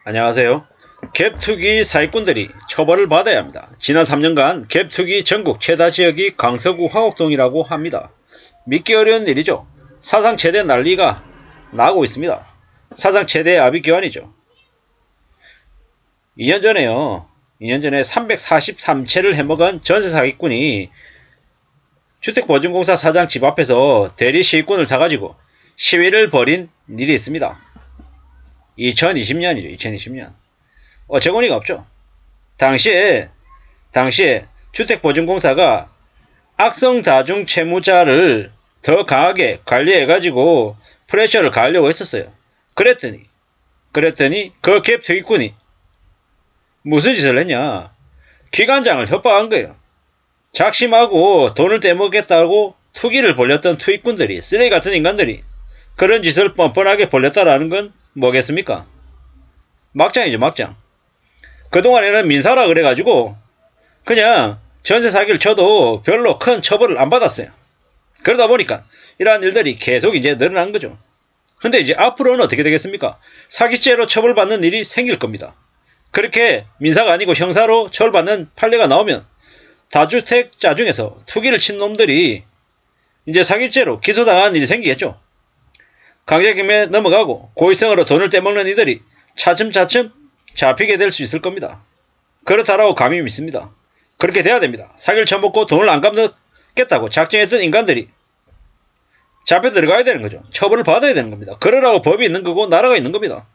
안녕하세요. 갭투기 사기꾼들이 처벌을 받아야 합니다. 지난 3년간 갭투기 전국 최다 지역이 강서구 화곡동이라고 합니다. 믿기 어려운 일이죠. 사상 최대 난리가 나고 있습니다. 사상 최대 아비규환이죠. 2년 전에 343채를 해먹은 전세 사기꾼이 주택보증공사 사장 집 앞에서 대리 시위권을 사가지고 시위를 벌인 일이 있습니다. 2020년이죠. 2020년. 어처구니가 없죠. 당시에 주택보증공사가 악성다중 채무자를 더 강하게 관리해가지고 프레셔를 가하려고 했었어요. 그랬더니 그 갭투기꾼이 무슨 짓을 했냐. 기관장을 협박한 거예요. 작심하고 돈을 떼먹겠다고 투기를 벌렸던 투기꾼들이, 쓰레기 같은 인간들이 그런 짓을 뻔뻔하게 벌렸다라는 건 뭐겠습니까? 막장이죠, 막장. 그동안에는 민사라 그래가지고 그냥 전세 사기를 쳐도 별로 큰 처벌을 안 받았어요. 그러다 보니까 이러한 일들이 계속 이제 늘어난 거죠. 근데 이제 앞으로는 어떻게 되겠습니까? 사기죄로 처벌받는 일이 생길 겁니다. 그렇게 민사가 아니고 형사로 처벌받는 판례가 나오면 다주택자 중에서 투기를 친 놈들이 이제 사기죄로 기소당한 일이 생기겠죠. 강제금에 넘어가고 고의성으로 돈을 떼먹는 이들이 차츰차츰 잡히게 될 수 있을 겁니다. 그렇다라고 감히 믿습니다. 그렇게 돼야 됩니다. 사기를 쳐먹고 돈을 안 갚겠다고 작정했던 인간들이 잡혀 들어가야 되는 거죠. 처벌을 받아야 되는 겁니다. 그러라고 법이 있는 거고 나라가 있는 겁니다.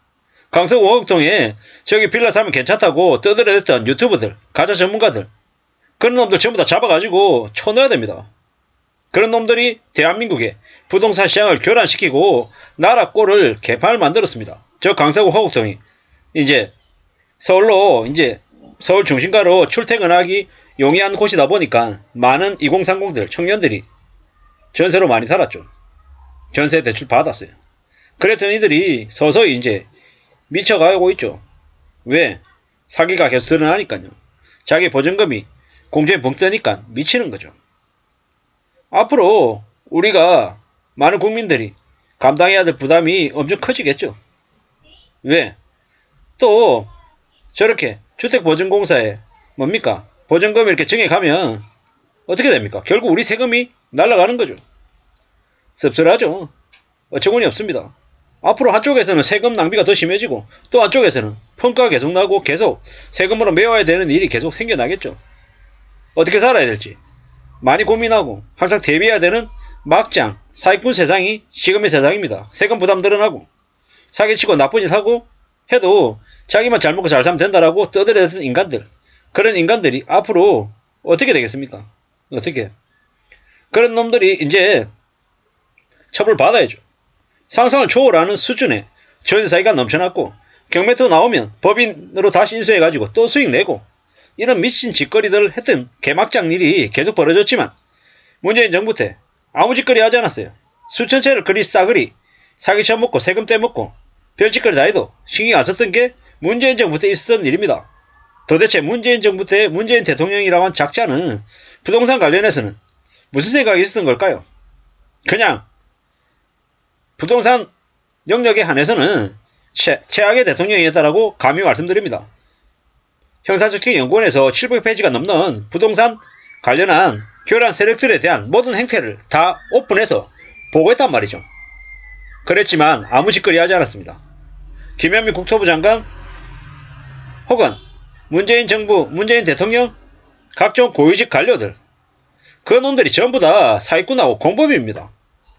강서구 화곡동에 저기 빌라 사면 괜찮다고 떠들어댔던 유튜버들, 가짜 전문가들, 그런 놈들 전부 다 잡아가지고 쳐넣어야 됩니다. 그런 놈들이 대한민국의 부동산 시장을 교란시키고 나라 꼴을 개판을 만들었습니다. 저 강서구 화곡동이 이제 서울 중심가로 출퇴근하기 용이한 곳이다 보니까 많은 2030들 청년들이 전세로 많이 살았죠. 전세 대출 받았어요. 그랬던 이들이 서서히 이제 미쳐가고 있죠. 왜? 사기가 계속 드러나니까요. 자기 보증금이 공제에 붕 뜨니까 미치는 거죠. 앞으로 우리가 많은 국민들이 감당해야 될 부담이 엄청 커지겠죠. 왜? 또 저렇게 주택보증공사에 뭡니까? 보증금 이렇게 정해가면 어떻게 됩니까? 결국 우리 세금이 날아가는 거죠. 씁쓸하죠. 어처구니 없습니다. 앞으로 한쪽에서는 세금 낭비가 더 심해지고 또 한쪽에서는 펑크가 계속 나고 계속 세금으로 메워야 되는 일이 계속 생겨나겠죠. 어떻게 살아야 될지 많이 고민하고 항상 대비해야 되는 막장 사기꾼 세상이 지금의 세상입니다. 세금 부담 늘어나고 사기치고 나쁜 짓 하고 해도 자기만 잘 먹고 잘 살면 된다라고 떠들어대는 인간들, 그런 인간들이 앞으로 어떻게 되겠습니까? 어떻게? 그런 놈들이 이제 처벌 받아야죠. 상상을 초월하는 수준의 전세 사기가 넘쳐났고 경매터 나오면 법인으로 다시 인수해가지고 또 수익 내고 이런 미친 짓거리들을 했던 개막장 일이 계속 벌어졌지만 문재인 정부 때 아무 짓거리 하지 않았어요. 수천 채를 그리 싸그리 사기 쳐먹고 세금 떼먹고 별짓거리 다 해도 신경 안 썼던 게 문재인 정부 때 있었던 일입니다. 도대체 문재인 정부 때 문재인 대통령이라고 한 작자는 부동산 관련해서는 무슨 생각이 있었던 걸까요? 그냥 부동산 영역에 한해서는 최악의 대통령이었다라고 감히 말씀드립니다. 형사적행연구원에서 700페이지가 넘는 부동산 관련한 교란 세력들에 대한 모든 행태를 다 오픈해서 보고했단 말이죠. 그랬지만 아무 짓거리 하지 않았습니다. 김현미 국토부 장관 혹은 문재인 정부, 문재인 대통령, 각종 고위직 관료들, 그 놈들이 전부 다 사기꾼하고 공범입니다.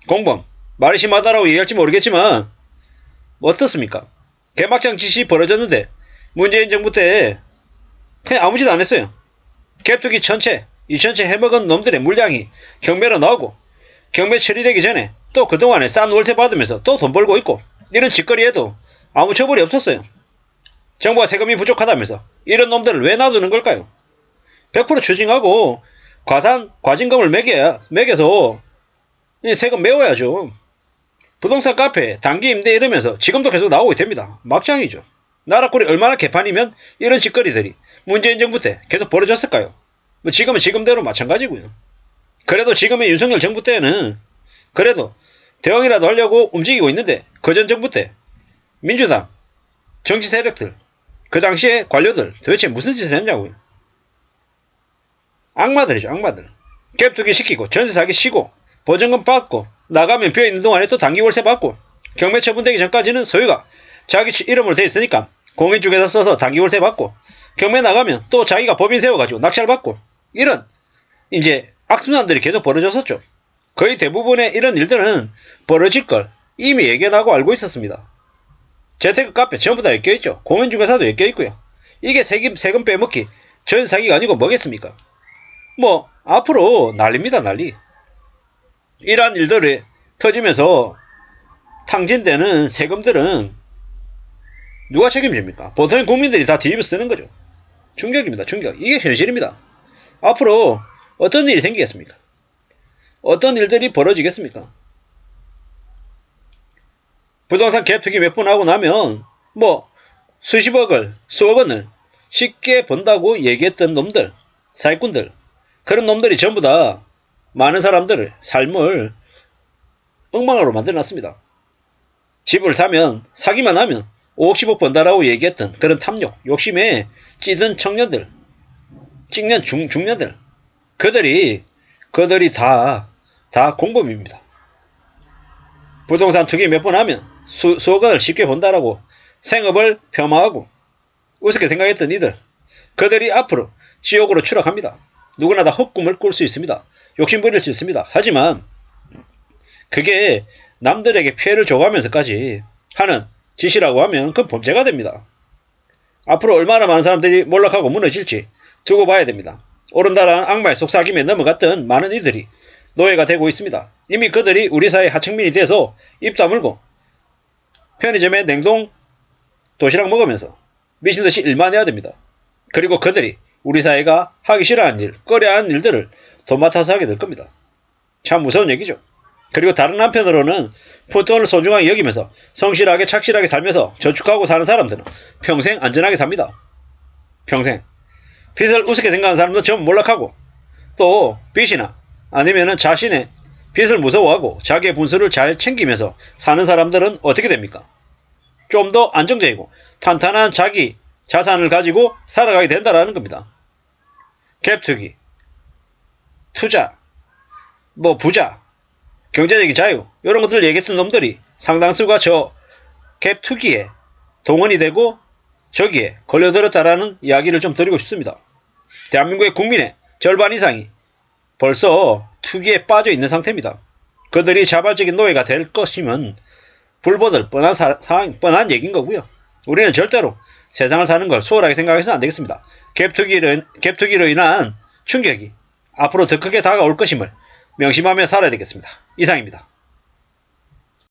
공범. 말이 심하다라고 얘기할지 모르겠지만 어떻습니까? 개막장 짓이 벌어졌는데 문재인 정부 때 그냥 아무 짓 안 했어요. 갭투기 1000채, 2000채 해먹은 놈들의 물량이 경매로 나오고 경매 처리되기 전에 또 그동안에 싼 월세 받으면서 또 돈 벌고 있고 이런 짓거리에도 아무 처벌이 없었어요. 정부가 세금이 부족하다면서 이런 놈들을 왜 놔두는 걸까요? 100% 추징하고 과징금을 매겨서 세금 메워야죠. 부동산 카페, 단기 임대 이러면서 지금도 계속 나오고 있답니다. 막장이죠. 나라 꼴이 얼마나 개판이면 이런 짓거리들이 문재인 정부 때 계속 벌어졌을까요? 뭐 지금은 지금대로 마찬가지고요. 그래도 지금의 윤석열 정부 때는 그래도 대응이라도 하려고 움직이고 있는데 그전 정부 때 민주당 정치 세력들 그 당시에 관료들 도대체 무슨 짓을 했냐고요. 악마들이죠, 악마들. 갭 투기 시키고 전세 사기 치고 보증금 받고 나가면 비어있는 동안에 또 단기 월세 받고 경매 처분되기 전까지는 소유가 자기 이름으로 돼 있으니까 공인중개사 써서 단기 월세 받고 경매 나가면 또 자기가 법인 세워가지고 낙찰 받고 이런 이제 악순환들이 계속 벌어졌었죠. 거의 대부분의 이런 일들은 벌어질 걸 이미 예견하고 알고 있었습니다. 재테크 카페 전부 다 엮여있죠. 공인중개사도 엮여있고요. 이게 세금 빼먹기 전세 사기가 아니고 뭐겠습니까? 뭐 앞으로 난립니다, 난리. 이러한 일들이 터지면서 탕진되는 세금들은 누가 책임집니까? 보통의 국민들이 다 뒤집어 쓰는 거죠. 충격입니다, 충격. 이게 현실입니다. 앞으로 어떤 일이 생기겠습니까? 어떤 일들이 벌어지겠습니까? 부동산 갭 투기 몇 번 하고 나면 뭐 수십억을 수억 원을 쉽게 번다고 얘기했던 놈들, 사기꾼들, 그런 놈들이 전부 다 많은 사람들의 삶을 엉망으로 만들어놨습니다. 집을 사면 사기만 하면 5억 10억 번다라고 얘기했던 그런 탐욕, 욕심에 찌든 청년들, 찍는 중년들, 그들이 다 공범입니다. 부동산 투기 몇 번 하면 수억 원을 쉽게 번다라고 생업을 폄하하고 우습게 생각했던 이들, 그들이 앞으로 지옥으로 추락합니다. 누구나 다 헛꿈을 꿀 수 있습니다. 욕심 부릴 수 있습니다. 하지만 그게 남들에게 피해를 줘가면서까지 하는 짓이라고 하면 그건 범죄가 됩니다. 앞으로 얼마나 많은 사람들이 몰락하고 무너질지 두고 봐야 됩니다. 오른다란 악마의 속삭임에 넘어갔던 많은 이들이 노예가 되고 있습니다. 이미 그들이 우리 사회 하층민이 돼서 입 다물고 편의점에 냉동 도시락 먹으면서 미친듯이 일만 해야 됩니다. 그리고 그들이 우리 사회가 하기 싫어하는 일, 꺼려하는 일들을 도맡아서 하게 될 겁니다. 참 무서운 얘기죠. 그리고 다른 한편으로는 푼돈을 소중하게 여기면서 성실하게 착실하게 살면서 저축하고 사는 사람들은 평생 안전하게 삽니다. 평생. 빚을 우습게 생각하는 사람도 전부 몰락하고 또 빚이나 아니면은 자신의 빚을 무서워하고 자기의 분수를 잘 챙기면서 사는 사람들은 어떻게 됩니까? 좀 더 안정적이고 탄탄한 자기 자산을 가지고 살아가게 된다라는 겁니다. 갭 투기, 투자, 뭐 부자, 경제적인 자유 이런 것들을 얘기했던 놈들이 상당수가 저 갭 투기에 동원이 되고 저기에 걸려들었다라는 이야기를 좀 드리고 싶습니다. 대한민국의 국민의 절반 이상이 벌써 투기에 빠져 있는 상태입니다. 그들이 자발적인 노예가 될 것이면 불보듯 뻔한 얘기인 거고요. 우리는 절대로 세상을 사는 걸 소홀하게 생각해서는 안 되겠습니다. 갭 투기로 인한 충격이 앞으로 더 크게 다가올 것임을 명심하며 살아야 되겠습니다. 이상입니다.